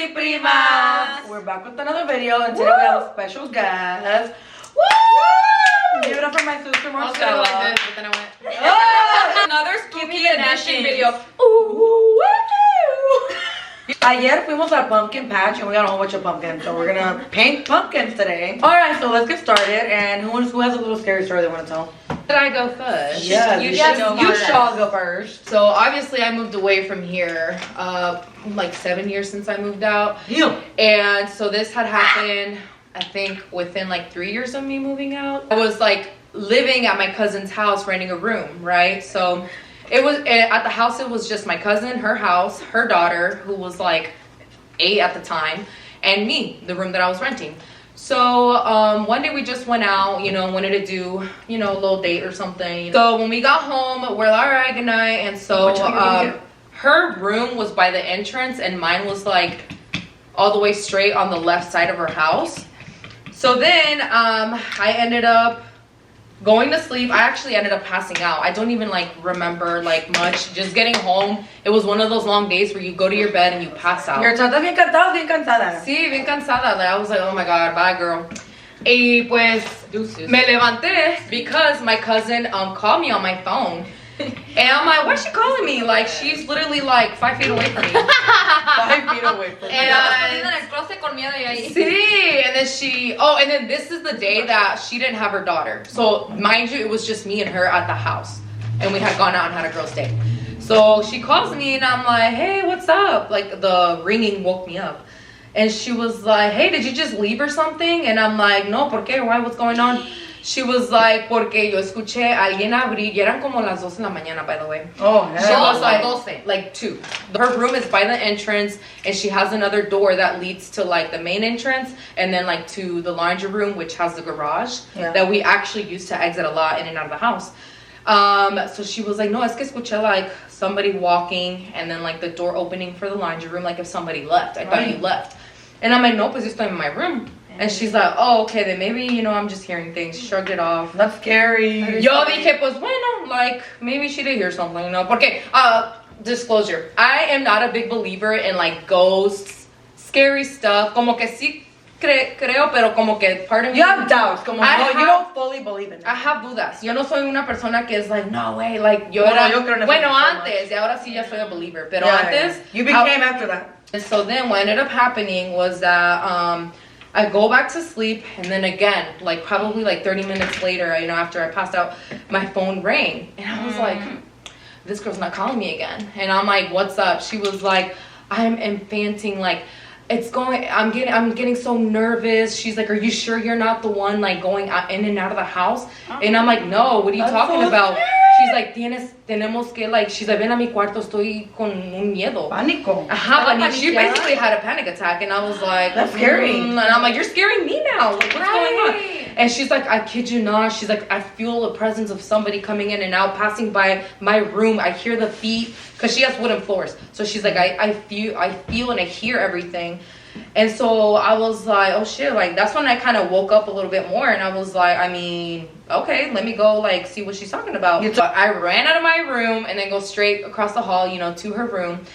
mi prima! We're back with another video, and today we have a special guest. Woo! Give it up for my sister Marcela. Like this, but then I went. Oh! Another spooky edition video. Ooh, Ayer fuimos al pumpkin patch and we got a whole bunch of pumpkins, so we're gonna paint pumpkins today. Alright, so let's get started. And who has a little scary story they want to tell? Did I go first? Yeah, you shall go first. So obviously I moved away from here like 7 years since I moved out. Yeah. And so this had happened, I think, within like 3 years of me moving out. I was like living at my cousin's house, renting a room, right? So it was at the house, it was just my cousin, her house, her daughter, who was like 8 at the time, and me, the room that I was renting. So one day we just went out, wanted to do, a little date or something. So when we got home, we're like, all right, good night. And so her room was by the entrance and mine was like all the way straight on the left side of her house. So then I ended up going to sleep. I actually ended up passing out. I don't even remember much. Just getting home. It was one of those long days where you go to your bed and you pass out. You're bien cansada, bien cansada. Sí, bien cansada. I was like, oh my god, bye girl. Y pues me levanté because my cousin called me on my phone. And I'm like, why's she calling me? Like, she's literally 5 feet away from me. 5 feet away from me. Sí, and then and then this is the day that she didn't have her daughter. So mind you, it was just me and her at the house. And we had gone out and had a girls' day. So she calls me and I'm like, hey, what's up? Like, the ringing woke me up. And she was like, hey, did you just leave or something? And I'm like, no, ¿por qué? Why? What's going on? She was like, porque yo escuché a alguien abrir, y eran como las 12 de la mañana, by the way. Oh, yeah. She was like 2. Her room is by the entrance, and she has another door that leads to the main entrance, and then to the laundry room, which has the garage that we actually used to exit a lot in and out of the house. So she was like, no, es que escuché somebody walking, and then the door opening for the laundry room, if somebody left. I thought you left. And I'm like, no, pues estoy in my room. And she's like, oh, okay, then maybe, I'm just hearing things. She shrugged it off. That's scary. Yo dije, pues bueno, maybe she did hear something, Porque, disclosure, I am not a big believer in, ghosts, scary stuff. Como que sí creo, pero como que part of me... You have doubts. Como you don't fully believe in it. I have dudas. Yo no soy una persona que es no way, yo era... Bueno, antes, y ahora sí ya soy a believer. Pero antes... You became after that. And so then what ended up happening was that... I go back to sleep, and then again, probably 30 minutes later, after I passed out, my phone rang, and I was like, this girl's not calling me again. And I'm like, what's up? She was like, I'm infanting, I'm getting so nervous. She's like, are you sure you're not the one going out, in and out of the house? And I'm like, no, what are you talking about? Scary. She's like, tenemos que, she's like, ven a mi cuarto, estoy con un miedo. Pánico. She basically had a panic attack, and I was like, that's scary. And I'm like, you're scaring me now. What's going on? And she's like, I kid you not. She's like, I feel the presence of somebody coming in and out, passing by my room. I hear the feet, because she has wooden floors. So she's like, I feel and I hear everything. And so I was like, oh shit, that's when I kind of woke up a little bit more, and I was like, okay, let me go see what she's talking about. So I ran out of my room and then go straight across the hall, to her room.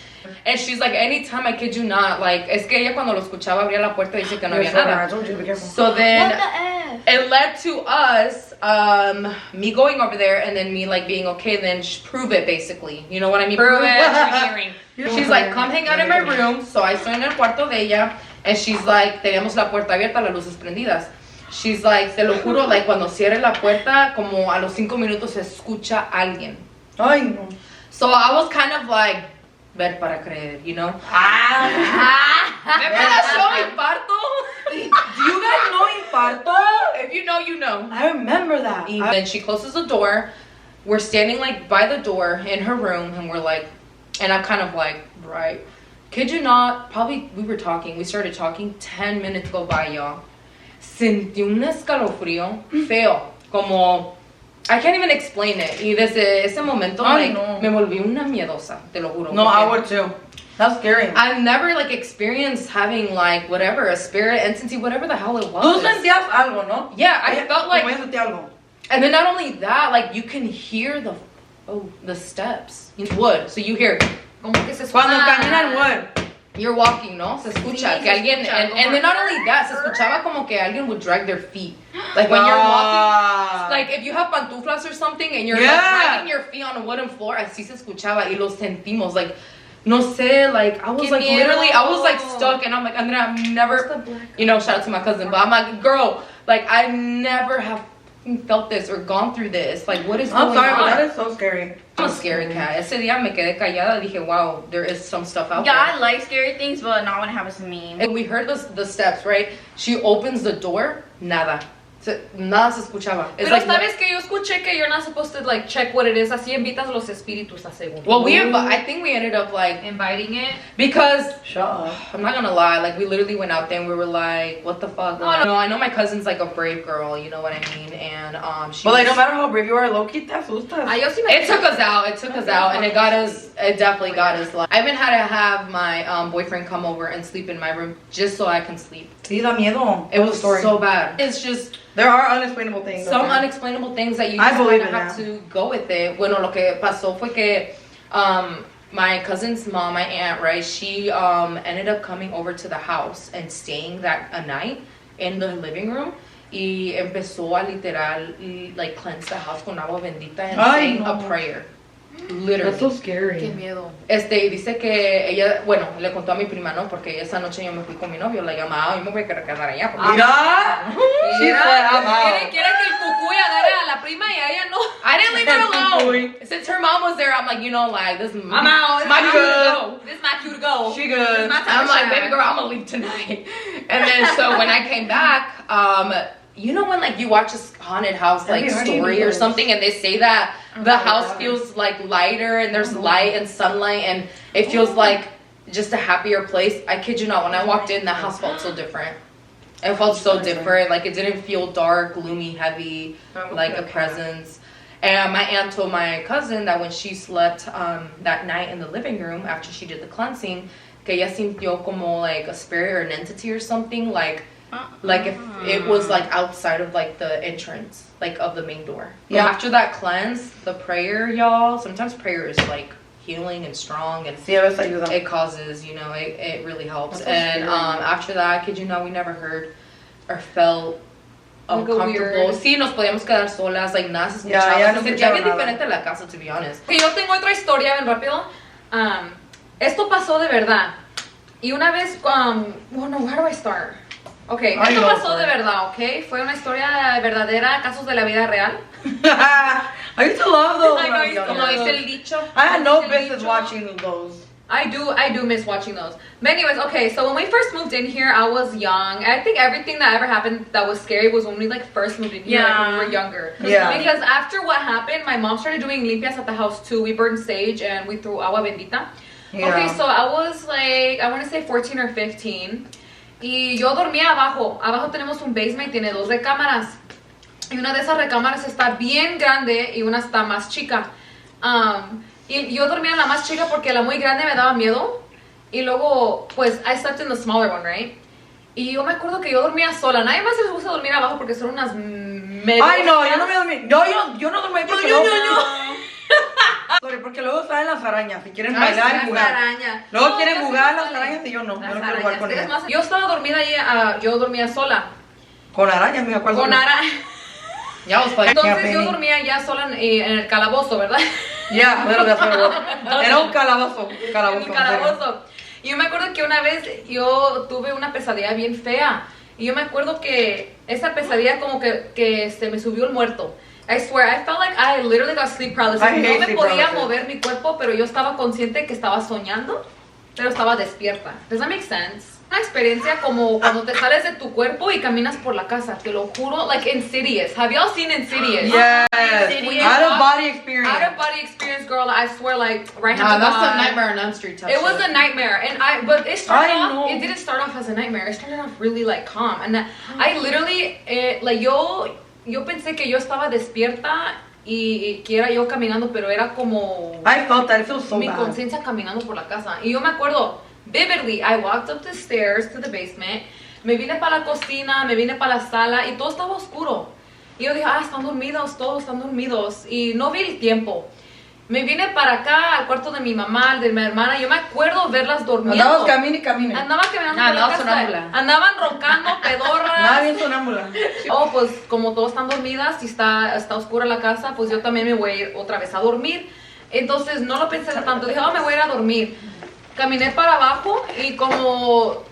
And she's like, anytime, I kid you not, es que ella cuando lo escuchaba abría la puerta y dice que no había nada. I told you to be careful. So then what the F? It led to us, me going over there and then me being okay, then prove it basically. You know what I mean? Prove it. She's like, come hang out in my room. So I estoy en el cuarto de ella, and she's like, tenemos la puerta abierta, las luces prendidas. She's like, te lo juro, cuando cierre la puerta, como a los 5 minutos se escucha alguien. Ay, no. So I was kind of ver para creer, ¿Me show infarto? Do you guys know infarto? If you know, you know. I remember that. And then she closes the door. We're standing by the door in her room, and we're and I'm kind of right. Kid you not, probably we started talking, 10 minutes go by, y'all. Sentí un escalofrío feo, como, I can't even explain it. Y desde ese momento, me volví una miedosa, te lo juro. No, I would too. That's scary. I've never experienced having whatever, a spirit, entity, whatever the hell it was. Tú sentías algo, ¿no? Yeah, I felt Yo sentí algo. And then not only that, you can hear the steps in wood. So you hear, Cuando caminan wood. you're walking, ¿no? Se escucha Sí, que se alguien, escucha, and then not only that, se escuchaba como que alguien would drag their feet. Like when you're walking, like if you have pantuflas or something and you're like dragging your feet on a wooden floor, así se escuchaba y lo sentimos. Like, no sé, like I was like literally, I was like stuck and I'm like, Andrea, I'm never, you know, shout out to my cousin, but I'm like, girl, like I never have felt this or gone through this. Like, what is going on? I'm sorry, but that is so scary. I'm a scary cat. Ese día me quedé callada. Dije, wow, there is some stuff out there. Yeah, I like scary things, but not when it happens to me. And we heard the steps, right? She opens the door, nada. Nada se escuchaba. It's Pero like, sabes que yo escuché que you're not supposed to like check what it is. Así invitas los espíritus a según. well, I think we ended up like Inviting it. because Shut up. I'm not gonna lie, like we literally went out there and we were like, what the fuck? Oh, No, I know my cousin's like a brave girl, you know what I mean? And she But like, no was- matter how brave you are, low-key te asustas. Ay, yo sí me It took us out. And it got us. It definitely got us. Like, I even had to have my boyfriend come over and sleep in my room just so I can sleep. Sí, da miedo. It was so bad. It's just There are unexplainable things. some okay? unexplainable things that you I just believe kind of in have that. to go with it. Bueno, lo que pasó fue que my cousin's mom, my aunt, right? She ended up coming over to the house and staying that a night in the living room. Y empezó a literal like cleanse the house con agua bendita and Ay, saying no. a prayer. Literally. That's so scary. Qué miedo. Dice que ella, bueno, le contó a mi prima, ¿no? Porque esa noche yo me fui con mi novio, la llamaba y me voy a quedar allá. Porque Mira. She Mira, said, I'm out. quiere que el cucuy agarre a la prima y a ella no. I didn't leave her alone. Since her mom was there, I'm like, you know, like, this is I'm out. my It's cue good. to go. This is my cue to go. She This is good. my time I'm to like, shine. baby girl, I'm gonna leave tonight. And then, so when I came back, you know when like you watch a haunted house like story or something and they say that the house feels like lighter and there's light and sunlight and it feels like just a happier place. I kid you not, when I walked in, the house felt so different. It felt so different. Like it didn't feel dark, gloomy, heavy, like a presence. And my aunt told my cousin that when she slept that night in the living room after she did the cleansing, que ella sintió como like a spirit or an entity or something, like if it was like outside of like the entrance, like of the main door. Yeah. After that cleanse, the prayer, y'all, sometimes prayer is like healing and strong and Sí, a veces ayuda. it causes, you know, it really helps. That's so And scary. after that, I kid you not, we never heard or felt Like a uncomfortable. weird- Sí, nos podíamos quedar solas, like nada se Ya, escuchaba. ya Se no sentía bien escuchaba nada. diferente la casa, to be honest. Que yo tengo otra historia bien rápido. Esto pasó de verdad. Y una vez, bueno, where do I start? Ok, Ay, esto no, pasó sorry. de verdad, ok. Fue una historia verdadera, casos de la vida real. I used to love those. I know, when I was you younger. como dice el dicho. I had no dice el business dicho. watching those. I do miss watching those. But anyways, okay, so when we first moved in here, I was young. I think everything that ever happened that was scary was when we like first moved in here, like, when we were younger. Yeah. Because after what happened, my mom started doing limpias at the house too. We burned sage and we threw agua bendita. Yeah. Okay, so I was like, I want to say 14 or 15. Y yo dormía abajo. Abajo tenemos un basement, tiene 2 recámaras. Y una de esas recámaras está bien grande y una está más chica. Y yo dormía en la más chica porque la muy grande me daba miedo. Y luego, pues, I slept in the smaller one, right? Y yo me acuerdo que yo dormía sola. Nadie más les gusta dormir abajo porque son unas Ay, no, yo no me dormí. No, yo no dormí porque luego... Sorry, porque luego salen las arañas y quieren bailar y Las jugar. arañas. Luego No, quieren casi jugar no las salen. arañas y yo no. Yo Las no quiero jugar con arañas. Es ellas. más, yo estaba dormida ahí, yo dormía sola. Con arañas, me acuerdo. Con arañas. Ya os fue. Entonces yo dormía ya sola en el calabozo, ¿verdad? Ya, pero de hacerlo. Era un calabozo. En Calabozo. el calabozo. Y yo me acuerdo que una vez yo tuve una pesadilla bien fea. Y yo me acuerdo que esa pesadilla como que se me subió el muerto. I swear, I felt like I literally got sleep paralysis. I hate No me sleep podía paralysis. mover mi cuerpo, pero yo estaba consciente que estaba soñando, pero estaba despierta. Does that make sense? Una experiencia como cuando te sales de tu cuerpo y caminas por la casa, te lo juro, like Insidious. Have y'all seen Insidious? Yes. Insidious. Out of body experience. Out of body experience, girl. I swear, like right Nah, hand to that's God. a Nightmare on Elm Street touch. It was a nightmare, but it started I off. know. It didn't start off as a nightmare. It started off really like calm, and I literally, like yo pensé que yo estaba despierta y que era yo caminando, pero era como I felt that. It feels so mi bad. conciencia caminando por la casa. Y yo me acuerdo vividly. I walked up the stairs to the basement. Me vine para la cocina, me vine para la sala y todo estaba oscuro. Y yo dije, están dormidos, todos están dormidos. Y no vi el tiempo. Me vine para acá, al cuarto de mi mamá, de mi hermana. Yo me acuerdo verlas durmiendo. Andabas camine. Andaban caminando por la andaba casa. sonámbula. Andaban roncando, pedorras. Nada bien sonámbula. Oh, pues como todos están dormidas y está oscura la casa, pues yo también me voy a ir otra vez a dormir. Entonces no lo pensé tanto, dije, me voy a ir a dormir. Caminé para abajo y como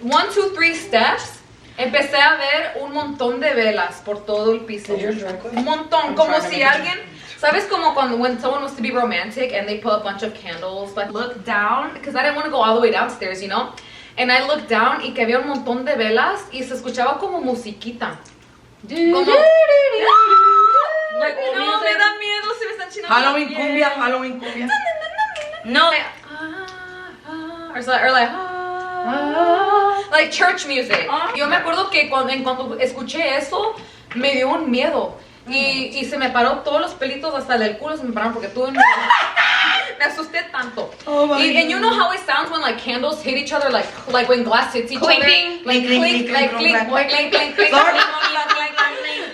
1, 2, 3 steps, empecé a ver un montón de velas por todo el piso. Un montón, como si alguien, ¿sabes como cuando when someone wants to be romantic and they put a bunch of candles, like look down, because I didn't want to go all the way downstairs, you know? And I looked down y que había un montón de velas y se escuchaba como musiquita. Como, like, no, me da miedo, se me están chinando. Halloween cumbia. No. Like church music. Yo me acuerdo que cuando escuché eso, me dio un miedo. Y se me paró todos los pelitos hasta del culo, se me pararon porque tuve miedo. Me asusté tanto. And you know how it sounds when like candles hit each other, like when glass hits each Clinking. other? Like clink, like clink, clink, clink.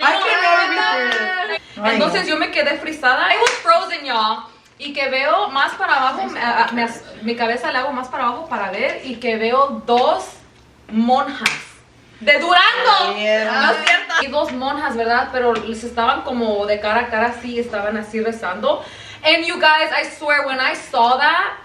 I can never be sure. Entonces yo me quedé frisada. I was frozen, y'all. Y que veo más para abajo, mi cabeza le hago más para abajo para ver, y que veo 2 monjas de Durango. No es cierto. Y 2 monjas, ¿verdad? Pero les estaban como de cara a cara así, estaban así rezando. And you guys, I swear, when I saw that,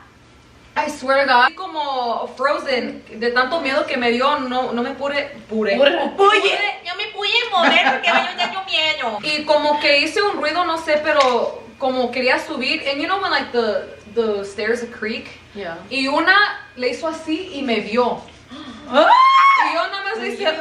I swear to God, como frozen, de tanto miedo que me dio, no me pude. Yo me pude mover porque yo tengo miedo. Y como que hice un ruido, no sé, pero como quería subir, and you know when like the stairs a creak, Yeah. y una le hizo así y me vio. Y yo nada más le decía,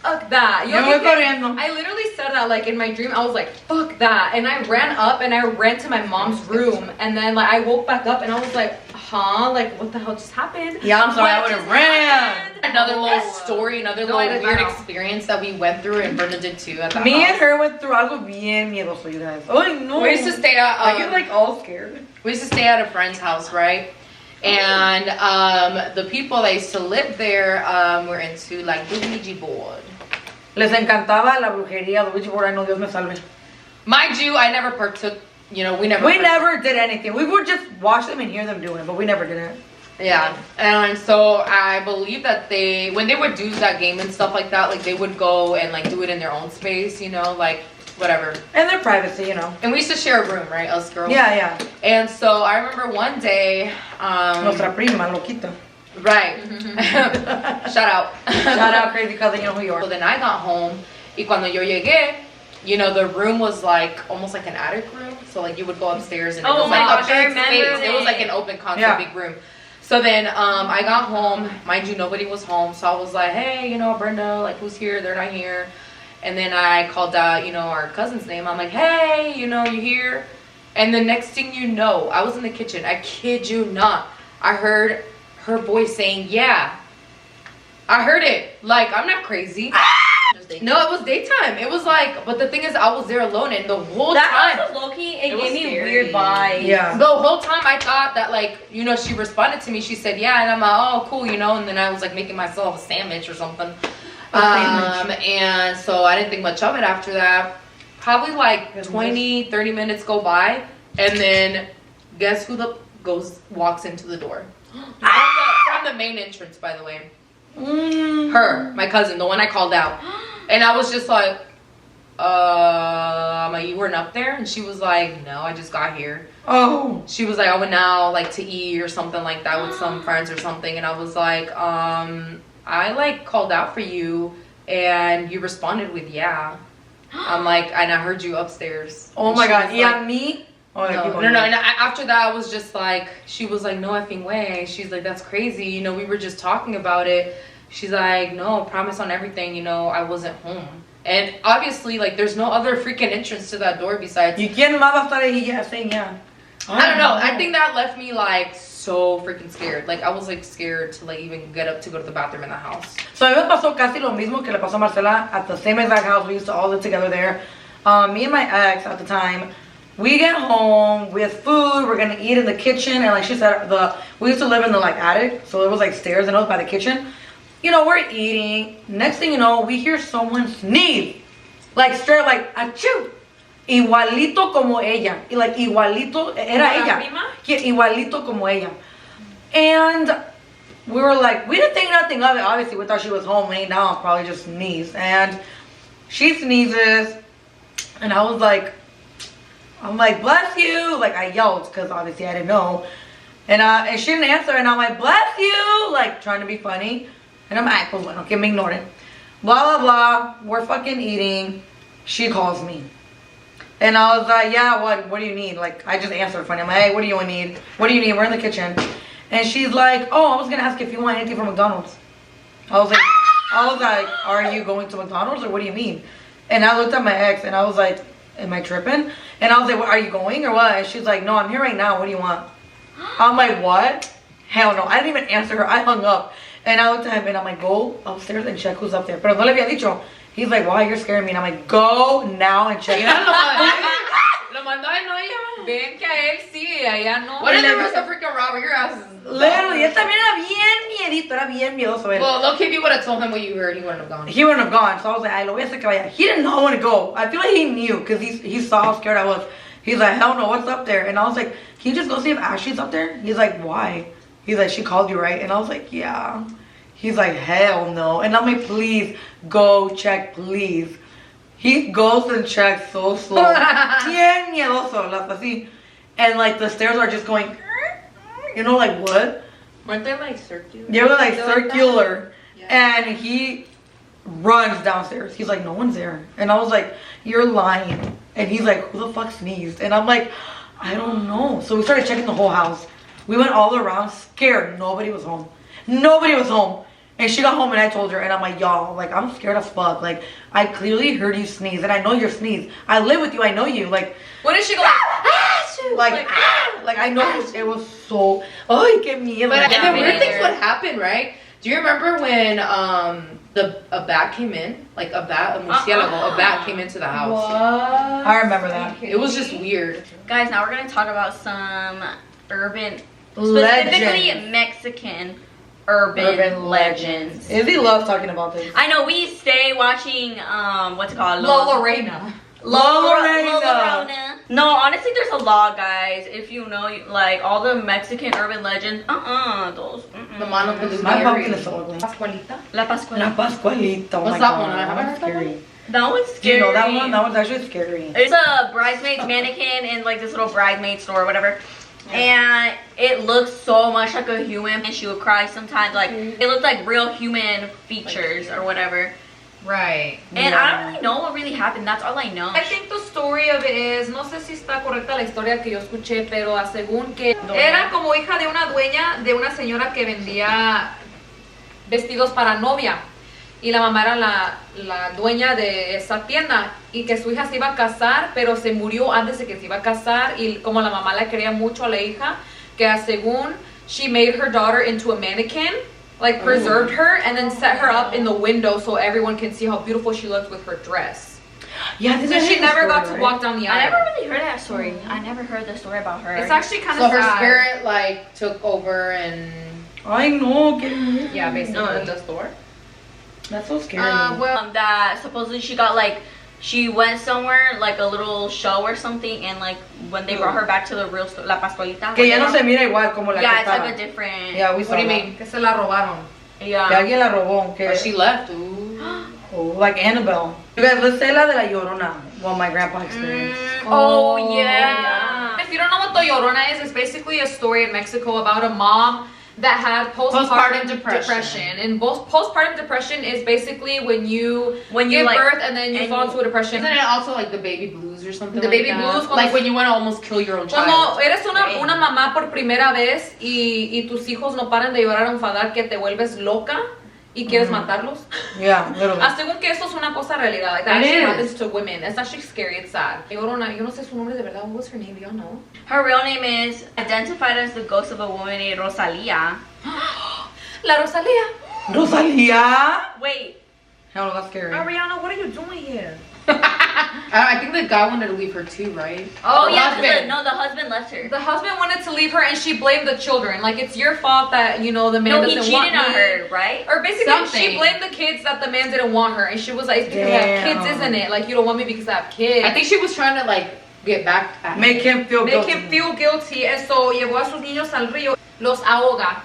fuck that. Yo voy corriendo. I literally said that like in my dream. I was like, fuck that. And I ran up and I ran to my mom's room. And then like I woke back up and I was like, like what the hell just happened? Yeah, I'm sorry, I would have ran. Another little story, another No, little I weird know. experience that we went through, and Brenda did too at that Me and house. her went through algo bien miedoso, you guys. Oh no. We used to stay at I get like all scared. we used to stay at a friend's house, right? And the people that used to live there were into like the Ouija board. Les encantaba la brujería, the Ouija board. I know, Dios me salve. Mind you, I never partook. You know, we never. We never did anything. We would just watch them and hear them doing it, but we never did it. Yeah, and so I believe that when they would do that game and stuff like that, like they would go and like do it in their own space, you know, like whatever. And their privacy, you know. And we used to share a room, right, us girls. Yeah. And so I remember one day. Nuestra prima, loquita. Right. Shout out. Shout out, crazy cousin, you know who you So are. then I got home, y cuando yo llegué, you know, the room was like almost like an attic room. So like you would go upstairs and it Oh was my like gosh, a I big remember space. It was like an open concept, big room. So then I got home, mind you, nobody was home. So I was like, hey, you know, Brenda, like who's here? They're not here. And then I called out, you know, our cousin's name. I'm like, hey, you know, you here? And the next thing you know, I was in the kitchen. I kid you not. I heard her voice saying, yeah. I heard it. Like, I'm not crazy. No, it was daytime. It was like, but the thing is, I was there alone, and the whole time. That was low-key, it gave me scary. weird vibes. Yeah. The whole time I thought that, like, you know, she responded to me. She said, yeah, and I'm like, oh, cool, you know, and then I was like making myself a sandwich or something. And so I didn't think much of it after that. Probably like 20, 30 minutes go by, and then guess who walks into the door? From the main entrance, by the way. Her, my cousin, the one I called out. And I was just like, I'm like, you weren't up there? And she was like, no, I just got here. Oh. She was like, I went out like to eat or something like that with some friends or something. And I was like, I like called out for you and you responded with yeah. I'm like, and I heard you upstairs. Oh And my she God. was Yeah, like, me? Oh, no. And after that, I was just like, she was like, no effing way. She's like, that's crazy. You know, we were just talking about it. She's like, no, promise on everything. You know, I wasn't home. And obviously, like, there's no other freaking entrance to that door besides. ¿Y quién más va a estar ahí saying yeah? I don't know. I think that left me like so freaking scared. Like, I was like scared to like even get up to go to the bathroom in the house. So a mí me pasó casi lo mismo que le pasó a Marcela at the same exact house. We used to all live together there. Me and my ex at the time, we get home, we have food, we're gonna eat in the kitchen, and like she said, we used to live in the like attic, so it was like stairs and it was by the kitchen. You know, we're eating. Next thing you know, we hear someone sneeze, like straight like achoo. igualito como ella. Y like, igualito, era ¿Como la ella. prima? Igualito como ella. And we were like, we didn't think nothing of it. Obviously, we thought she was home laying down, probably just sneezed. And she sneezes, and I was like, I'm like, bless you. Like, I yelled, because obviously I didn't know. And she didn't answer, and I'm like, bless you. Like, trying to be funny. And I'm like, pues bueno, que me ignoren. Blah, blah, blah. We're fucking eating. She calls me. And I was like, yeah, what do you need? Like, I just answered funny. I'm like, hey, what do you need? What do you need? We're in the kitchen. And she's like, oh, I was going to ask if you want anything from McDonald's. I was like, are you going to McDonald's or what do you mean? And I looked at my ex and I was like, am I tripping? And I was like, well, are you going or what? And she's like, no, I'm here right now. What do you want? I'm like, what? Hell no. I didn't even answer her. I hung up. And I looked at him and I'm like, go upstairs and check who's up there. Pero no le había dicho. He's like, why, you're scaring me. And I'm like, go now and check it out. Lo mandó a él, no ella. Ven que a él sí, a ella no. What if there was a freaking robber? Your ass is... Literally, él también era bien miedito, era bien miedoso. Well, look, if you would have told him what you heard, he wouldn't have gone. He wouldn't have gone. So I was like, ay, lo voy a hacer que vaya. He didn't know I want to go. I feel like he knew because he saw how scared I was. He's like, hell no, what's up there? And I was like, can you just go see if Ashley's up there? He's like, why? He's like, she called you, right? And I was like, yeah. He's like, hell no. And I'm like, please, go check, please. He goes and checks so slow. Bien miedoso, así. And like the stairs are just going, you know, like what? Weren't they like circular? They were like circular. Yeah. And he runs downstairs. He's like, no one's there. And I was like, you're lying. And he's like, who the fuck sneezed? And I'm like, I don't know. So we started checking the whole house. We went all around, scared. Nobody was home. Nobody was home. And she got home and I told her, and I'm like, y'all, like, I'm scared as fuck. Like, I clearly heard you sneeze, and I know you're sneeze. I live with you, I know you. Like, What did she go like I know it was so, ay, qué miedo. But Yeah, and the me weird things neither. would happen, right? Do you remember when a bat came in? Like a murciélago, a bat came into the house. I remember that. It was just weird. Guys, now we're gonna talk about some urban, Legends. specifically Mexican urban legends. Izzy loves talking about this. I know we stay watching what's it called? Lola Reina. Lorena. No, honestly, there's a lot, guys. If you know, like all the Mexican urban legends, those. The mano de My pumpkin is so ugly. Pascualita. La Pascuala. La Pascualita. Oh What's my that God, one? I haven't heard that scary. That one's Do scary. you know that one? That one's actually scary. It's a bridesmaid's mannequin in like this little bridesmaid store or whatever. And it looks so much like a human, and she would cry sometimes. Like it looked like real human features or whatever. Right. And I don't really know what really happened. That's all I know. I think the story of it is, no sé si está correcta la historia que yo escuché, pero según que era como hija de una dueña de una señora que vendía vestidos para novia. Y la mamá era la dueña de esa tienda y que su hija se iba a casar, pero se murió antes de que se iba a casar, y como la mamá la quería mucho a la hija, que según she made her daughter into a mannequin, like preserved her and then set her up in the window so everyone can see how beautiful she looked with her dress. Yeah, So she never got to walk down the I aisle. never really heard that story. I never heard the story about her. It's actually kind So of her sad. spirit like took over and I know. Get me. yeah, basically No. the store. That's so scary. well, that supposedly she got like, she went somewhere like a little show or something, and like when they brought her back to the real store, La Pascualita. que ya no se mira igual como la Yeah, que it's estaba. like a different. Yeah, we saw What do you that. mean? Que se la robaron. Yeah. Que alguien la robó. Que, Or she left. Ooh. oh, like Annabelle. You guys, let's say la de la Llorona. Well, my grandpa experienced. Oh yeah. If you don't know what the Llorona is, it's basically a story in Mexico about a mom that had postpartum depression. And postpartum depression is basically when you give like, birth and then you fall into a depression. Isn't it also like the baby blues or something? The like baby that? blues, like when you want to almost kill your own Cuando child. eres una mamá por primera vez y tus hijos no paran de llorar a enfadar, que te vuelves loca y quieres matarlos. Yeah, literally. Según que eso es una cosa realidad. Like, that actually happens to women. It's actually scary. It's sad. Llorona, yo no sé su nombre de verdad. What was her name? Y'all know? Her real name is identified as the ghost of a woman named Rosalia. La Rosalia. Rosalia. Wait, Hell, that's scary. Ariana, what are you doing here? I think the guy wanted to leave her too, right? Oh The yeah, the husband left her. The husband wanted to leave her and she blamed the children. Like, it's your fault that, you know, the man No, he doesn't want cheated on me. her, right? Or basically, Something. she blamed the kids that the man didn't want her. And she was like, it's because I have kids, isn't it? Like, you don't want me because I have kids. I think she was trying to like get back at Make him feel Make guilty. him feel guilty. And so, llevó a sus niños al río, los ahoga.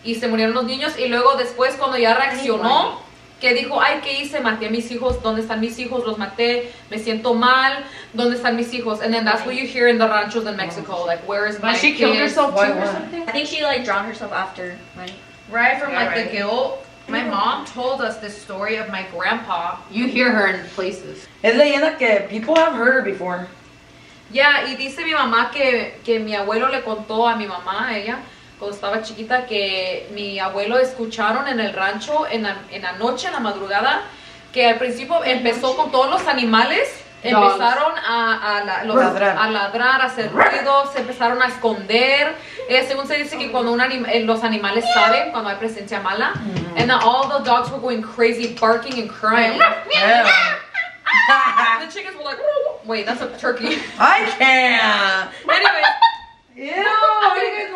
Y se murieron los niños. Y luego después, cuando ya reaccionó, que dijo, ay, ¿qué hice? Maté a mis hijos. ¿Dónde están mis hijos? Los maté. Me siento mal. ¿Dónde están mis hijos? And then that's what you hear in the ranchos in Mexico. Like, where is my But she killed kids? herself too Why or what? something? I think she like drowned herself after, right? Right from Yeah, like right. the guilt. My mom told us this story of my grandpa. You hear her in places. Es leyenda que people have heard her before. Yeah, y dice mi mamá que mi abuelo le contó a mi mamá, a ella, cuando estaba chiquita, que mi abuelo escucharon en el rancho en la noche, en la madrugada, que al principio empezó con todos los animales, empezaron a ladrar, a hacer ruido, se empezaron a esconder. Según se dice que cuando los animales saben, cuando hay presencia mala, and then all the dogs were going crazy, barking and crying. Yeah. The chickens were like, wait, that's a turkey. I can't. Anyway. Ew,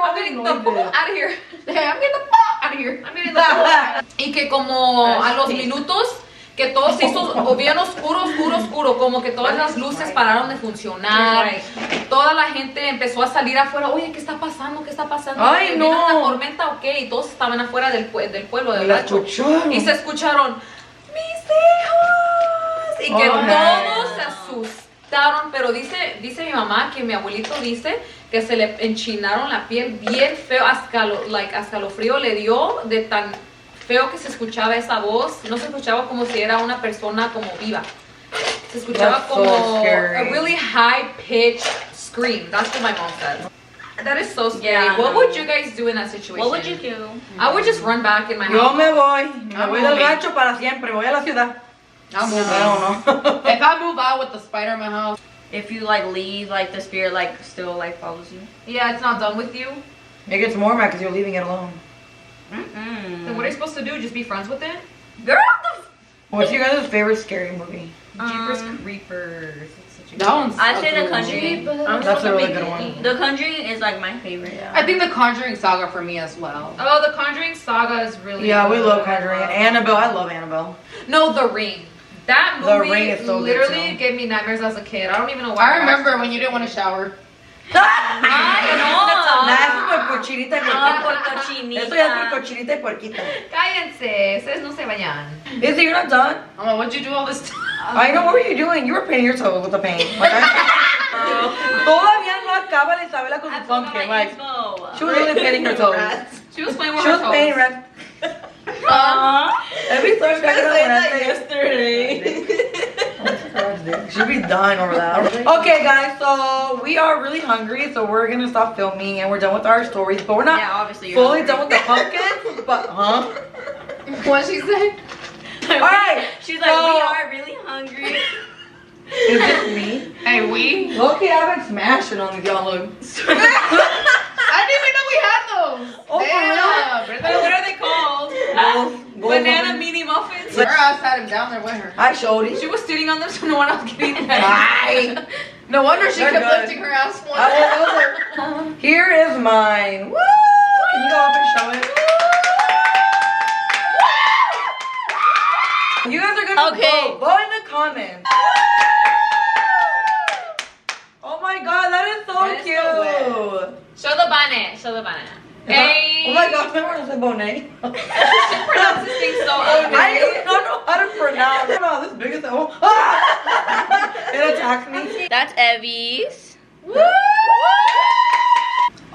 I'm getting the poop out of here. I'm getting the poop out of here. I'm getting the poop. Y que como a los minutos que todo se hizo bien oscuro, como que todas las luces pararon de funcionar. Toda la gente empezó a salir afuera. Oye, ¿qué está pasando? ¿Qué está pasando? Ay, no. ¿Viene una tormenta o qué? Y todos estaban afuera del pueblo, del La rancho. escucharon. Y se escucharon, ¡mis hijos! Y que todos se asustaron. Pero dice mi mamá que mi abuelito dice que se le enchinaron la piel bien feo, hasta lo frío le dio de tan feo que se escuchaba esa voz. No se escuchaba como si era una persona como viva. Se escuchaba That's so como scary. a really high pitched scream. That's what my mom said. That is so scary. Yeah. What would you guys do in that situation? What would you do? I would just run back in my Yo house. me voy del moving. rancho para siempre, voy a la ciudad. I'll move I out. don't know. If I move out with the spider in my house, If you like leave, like the spirit like still like follows you. Yeah, it's not done with you. It gets more mad because you're leaving it alone. Then what are you supposed to do? Just be friends with it? Girl, What's your guys' favorite scary movie? Jeepers Creepers. It's such a that one's. I say a The good Conjuring. one. That's a really good one. The Conjuring is like my favorite. I think the Conjuring saga for me as well. Oh, the Conjuring saga is really Yeah, we good. love Conjuring. And Annabelle, I love Annabelle. No, The Ring. That The movie Ring is so good, literally too. gave me nightmares as a kid. I don't even know why. I remember watched it when as you a didn't want to kid. shower. Ay, no. Nah, eso es por cochinita y Ah, puerquita. por cochinita. Eso ya es por cochinita y puerquita. Cállense, ustedes no se bañan. Is it, you're not done? I'm like, what'd you do all this time? I know, what were you doing? You were painting your toes with the paint. Like, Todavía no acaba de Isabela con su pumpkin. Like, she was really painting her toes. She was playing with She her was toes. painting red. Every time she yesterday. She'll be dying over that. Okay, guys, so we are really hungry, so we're gonna stop filming and we're done with our stories, but we're not Yeah, obviously you're fully hungry. done with the pumpkins. But What'd she say? all right. She's like, so- we are really hungry. Is it me? Hey, we? Okay, I've been smashing on these, y'all look. I didn't even know we had those. Oh, for Damn, Brenda. What are they called? Banana mini muffins. Her ass had him down there with her. I showed it. She was sitting on them so no one else could eat them. Bye. No wonder she They're kept good. lifting her ass for I will. Here is mine. Woo! Can you go up and show it? You guys are gonna Okay. vote in the comments. Oh my god, that is so That is cute. so Show the banana. Show the banana. Hey. Oh my god, remember when I said Bonet? She pronounces things so ugly. I don't know how to pronounce it. Oh, this big as oh. Ah! It attacked me. That's Evie's.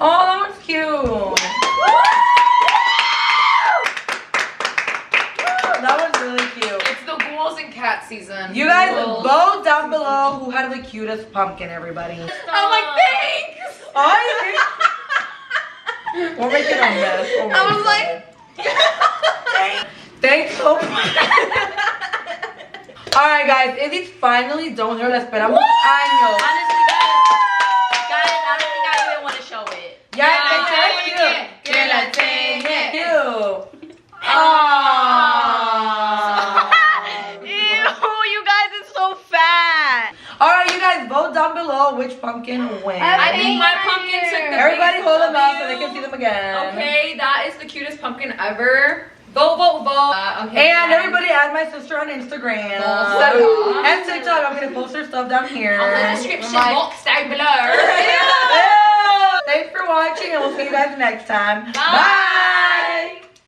Oh, that one's cute. That was really cute. It's the ghouls and cat season. You guys Ghouls. vote down below who had the cutest pumpkin, everybody. I'm like, thanks. We're making a mess. Oh my I was God. like, Thanks so much. Alright guys, Izzy's finally done here. La esperamos años. Honestly, guys, I don't think I even want to show it. Yeah, que it's la enseñe. cute. Ew, you guys, it's so fat. which pumpkin wins. I think my pumpkin took the Everybody biggest hold them up W. so they can see them again. Okay, that is the cutest pumpkin ever. Vote, vote, vote. Okay. And everybody add my sister on Instagram. Oh, And TikTok. I'm going to post her stuff down here. On the description box down below. Thanks for watching, and we'll see you guys next time. Bye.